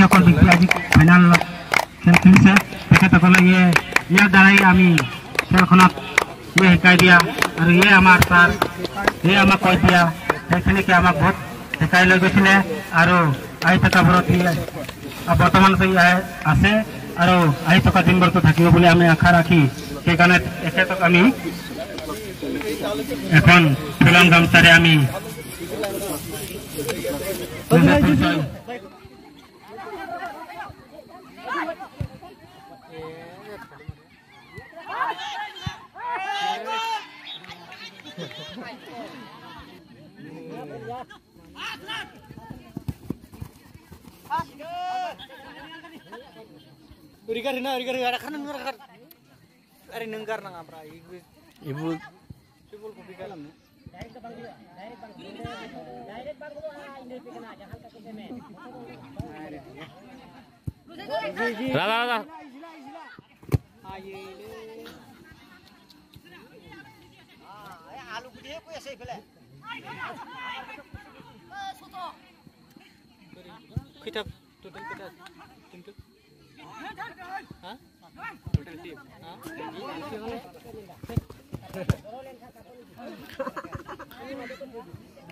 যিসকল ব্যক্তি আজি ফাইনাল খেল খেলিছে তেখেতসকলে ইয়াৰ দ্বাৰাই আমি খেলখনত শিকাই দিয়া আৰু আমাৰ ছাৰ আমাক কৈ দিয়া সেইখিনিকে আমাক বহুত শিকাই লৈ গৈছিলে আৰু আহি থকা বোৰত বৰ্তমান আছে আৰু আহি থকা দিনবোৰতো থাকিব বুলি আমি আশা ৰাখি সেইকাৰণে তেখেতক আমি এখন ফুলন গামোচাৰে আমি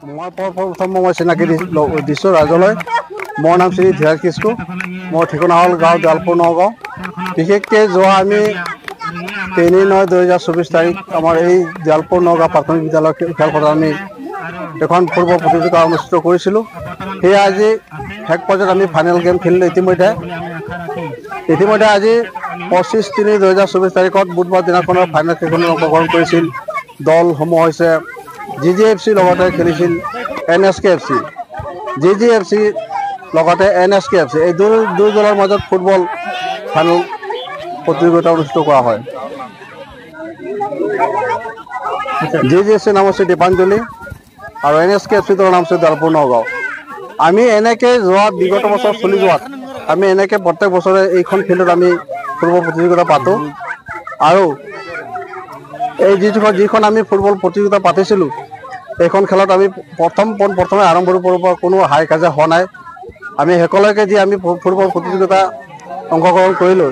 মই প্ৰথম মই চিনাকি দিছোঁ ৰাইজলৈ। মোৰ নাম শ্ৰী ধীৰাজ কিস্কু, মোৰ ঠিকনা হ'ল গাঁও জালপুৰ নগাঁও। বিশেষকৈ যোৱা আমি 3/9/2024 তাৰিখ আমাৰ এই জালপুৰ নগাঁও প্ৰাথমিক বিদ্যালয় খেলপথাৰত আমি এখন ফুটবল প্ৰতিযোগিতা অনুষ্ঠিত কৰিছিলোঁ। সেয়া আজি শেষ পৰ্যায়ত আমি ফাইনেল গেম খেলিলোঁ। ইতিমধ্যে আজি 25/3/2024 তাৰিখত বুধবাৰ দিনাখনৰ ফাইনেল খেলখনত অংশগ্ৰহণ কৰিছিল দলসমূহ হৈছে GGFC লগতে খেলিছিল NSKFC, GGFC লগতে NSKFC। এই দুই দলৰ মাজত ফুটবল ফাইনেল প্ৰতিযোগিতা অনুষ্ঠিত কৰা হয়। GGFC নাম হৈছে দীপাঞ্জলি আৰু NSKFC দলৰ নাম হৈছে জালপুৰ নগাঁও। আমি এনেকৈ যোৱা বিগত বছৰ চলি যোৱাত আমি এনেকৈ প্ৰত্যেক বছৰে এইখন ফিল্ডত আমি ফুটবল প্ৰতিযোগিতা পাতোঁ আৰু এই যিখন আমি ফুটবল প্ৰতিযোগিতা পাতিছিলোঁ এইখন খেলত আমি প্ৰথমে আৰম্ভণিৰ পৰা কোনো হাই কাজিয়া হোৱা নাই। আমি শেষলৈকে যি আমি ফুটবল প্ৰতিযোগিতা অংশগ্ৰহণ কৰিলোঁ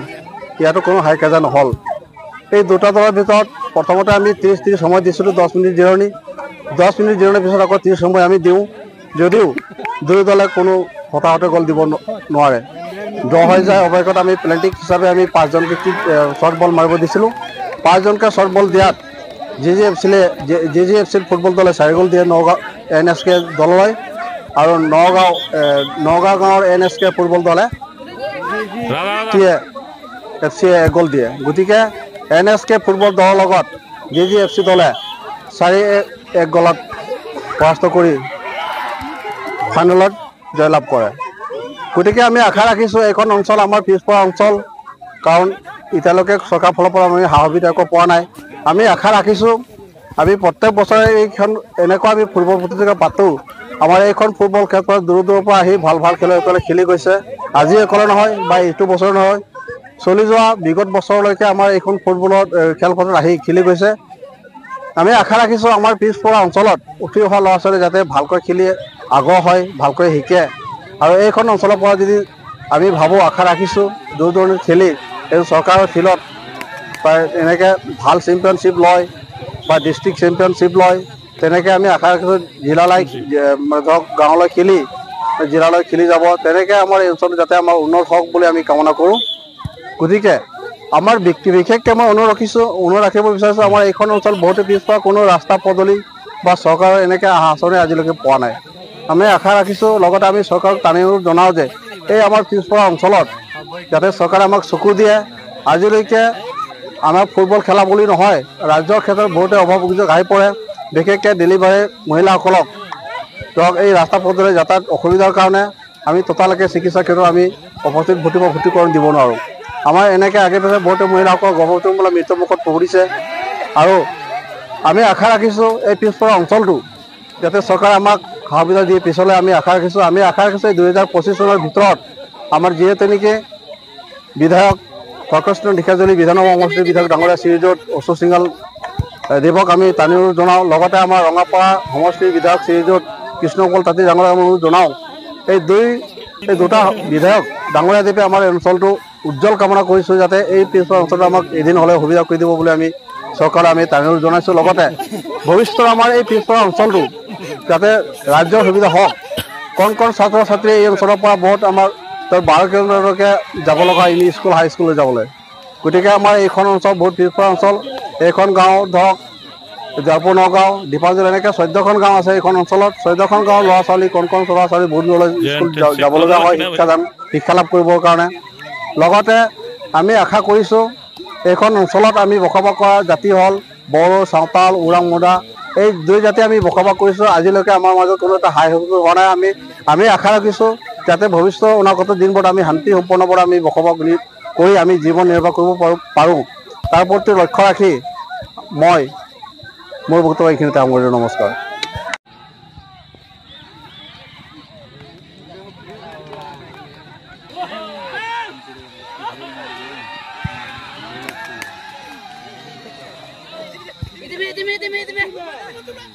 ইয়াতো কোনো হাই কাজিয়া নহ'ল। এই দুটা দলৰ ভিতৰত প্ৰথমতে আমি 30 সময় দিছিলোঁ, 10 মিনিট জিৰণি। 10 মিনিট জিৰণিৰ পিছত আকৌ 30 সময় আমি দিওঁ, যদিও দুই দলে কোনো হতাহতে গ'ল দিব নোৱাৰে। ড্ৰ হৈ যায়। অৱশেষত আমি পেনাল্টি হিচাপে আমি 5জনকে শ্বৰ্ট বল মাৰিব দিছিলোঁ। 5জনকে শ্বৰ্ট বল দিয়াত GGFC ফুটবল দলে 4 গ'ল দিয়ে নগাঁও NSK দললৈ আৰু নগাঁও গাঁৱৰ NSK ফুটবল দলে TFC 1 গ'ল দিয়ে। গতিকে NSK ফুটবল দলৰ লগত GGFC দলে 4-1 গ'লত পৰাস্ত কৰি ফাইনেলত জয়লাভ কৰে। গতিকে আমি আশা ৰাখিছোঁ এইখন অঞ্চল আমাৰ পিছপৰা অঞ্চল, কাৰণ এতিয়ালৈকে চৰকাৰৰ ফালৰ পৰা আমি সা সুবিধা একো পোৱা নাই। আমি আশা ৰাখিছোঁ আমি প্ৰত্যেক বছৰে এইখন এনেকুৱা আমি ফুটবল প্ৰতিযোগিতা পাতোঁ। আমাৰ এইখন ফুটবল খেলপথাৰত দূৰৰ পৰা আহি ভাল খেলুৱৈসকলে খেলি গৈছে। আজি অকলে নহয় বা এইটো বছৰ নহয়, চলি যোৱা বিগত বছৰলৈকে আমাৰ এইখন ফুটবলত খেলপথাৰত আহি খেলি গৈছে। আমি আশা ৰাখিছোঁ আমাৰ পিছপৰা অঞ্চলত উঠি অহা ল'ৰা ছোৱালী যাতে ভালকৈ খেলি আগ্ৰহ হয়, ভালকৈ শিকে। আৰু এইখন অঞ্চলৰ পৰা যদি আমি ভাবোঁ আশা ৰাখিছোঁ দূৰ দূৰণিত খেলি এই চৰকাৰৰ ফিল্ডত বা এনেকৈ ভাল চেম্পিয়নশ্বিপ লয় বা ডিষ্ট্ৰিক্ট চেম্পিয়নশ্বিপ লয়, তেনেকৈ আমি আশা ৰাখিছোঁ জিলালৈ ধৰক গাঁৱলৈ খেলি জিলালৈ খেলি যাব। তেনেকৈ আমাৰ এই অঞ্চলটো যাতে আমাৰ উন্নত হওক বুলি আমি কামনা কৰোঁ। গতিকে আমাৰ বিশেষকৈ মই অনুৰোধ ৰাখিব বিচাৰিছোঁ আমাৰ এইখন অঞ্চল বহুতো পিছপৰা, কোনো ৰাস্তা পদূলি বা চৰকাৰৰ এনেকৈ আঁচনি আজিলৈকে পোৱা নাই। আমি আশা ৰাখিছোঁ লগতে আমি চৰকাৰক টানি জনাওঁ যে এই আমাৰ পিছপৰা অঞ্চলত যাতে চৰকাৰে আমাক চকু দিয়ে। আজিলৈকে আমাক ফুটবল খেলা বুলি নহয়, ৰাজ্যৰ ক্ষেত্ৰত বহুতে অভাৱ অভিযোগ আহি পৰে। বিশেষকৈ ডেলিভাৰী মহিলাসকলক ধৰক এই ৰাস্তা পদূলি যাতায়াত অসুবিধাৰ কাৰণে আমি ততালৈকে চিকিৎসা ক্ষেত্ৰত আমি উপস্থিত ভৰ্তিকৰণ দিব নোৱাৰোঁ। আমাৰ এনেকৈ আগে পাছে বহুতো মহিলাসকল গৰ্ভৱতী বোলে মৃত্যুমুখত পৰিছে। আৰু আমি আশা ৰাখিছোঁ এই পিছপৰা অঞ্চলটো যাতে চৰকাৰে আমাক সা সুবিধা দিয়ে পিছলৈ আমি আশা ৰাখিছোঁ। এই 2025 চনৰ ভিতৰত আমাৰ যিহেতু নেকি বিধায়ক প্ৰকৃষ্ণ ঢেকীয়াজুলি বিধানসভা সমষ্টিৰ বিধায়ক ডাঙৰীয়া শ্ৰীযুত অশোক সিংহাল দেৱক আমি টানি জনাওঁ। লগতে আমাৰ ৰঙাপাৰা সমষ্টিৰ বিধায়ক শ্ৰীযুত কৃষ্ণকমল তাঁতী ডাঙৰীয়াক আমি জনাওঁ এই দুটা বিধায়ক ডাঙৰীয়া দ্বীপে আমাৰ এই অঞ্চলটো উজ্জ্বল কামনা কৰিছোঁ, যাতে এই পিছপৰা অঞ্চলটো আমাক এদিন হ'লে সুবিধা কৰি দিব বুলি আমি চৰকাৰক আমি অনুৰোধ জনাইছোঁ। লগতে ভৱিষ্যতে আমাৰ এই পিছপৰা অঞ্চলটো যাতে ৰাজ্যৰ সুবিধা হওক। কণ কণ ছাত্ৰ ছাত্ৰী এই অঞ্চলৰ পৰা বহুত আমাৰ 12 কিলোমিটাৰলৈকে যাব লগা ইংলিছ স্কুল হাইস্কুললৈ যাবলৈ। গতিকে আমাৰ এইখন অঞ্চল বহুত পিছপৰা অঞ্চল। এইখন গাঁও ধৰক জয়পুৰ নগাঁও দীপাঞ্জলি এনেকৈ 14খন গাঁও আছে এইখন অঞ্চলত। 14খন গাঁৱৰ ল'ৰা ছোৱালী কণ কণ ল'ৰা ছোৱালী বহুত দূৰলৈ স্কুল যাবলগীয়া হয় শিক্ষা লাভ কৰিবৰ কাৰণে। লগতে আমি আশা কৰিছোঁ এইখন অঞ্চলত আমি বসবাস কৰা জাতি হ'ল বড়ো, চাওতাল, ওৰাং, মুণ্ডা, এই 2 জাতি আমি বসবাস কৰিছোঁ। আজিলৈকে আমাৰ মাজত কোনো এটা হাই হুলস্থুল হোৱা নাই। আমি আশা ৰাখিছোঁ যাতে ভৱিষ্যতৰ অনাগত দিনবোৰত আমি শান্তি সম্পন্নভাৱে আমি বসবাস কৰি আমি জীৱন নিৰ্বাহ কৰিব পাৰোঁ। তাৰ প্ৰতি লক্ষ্য ৰাখি মই মোৰ বক্তব্য এইখিনিতে সামৰিলোঁ। নমস্কাৰ। Dime.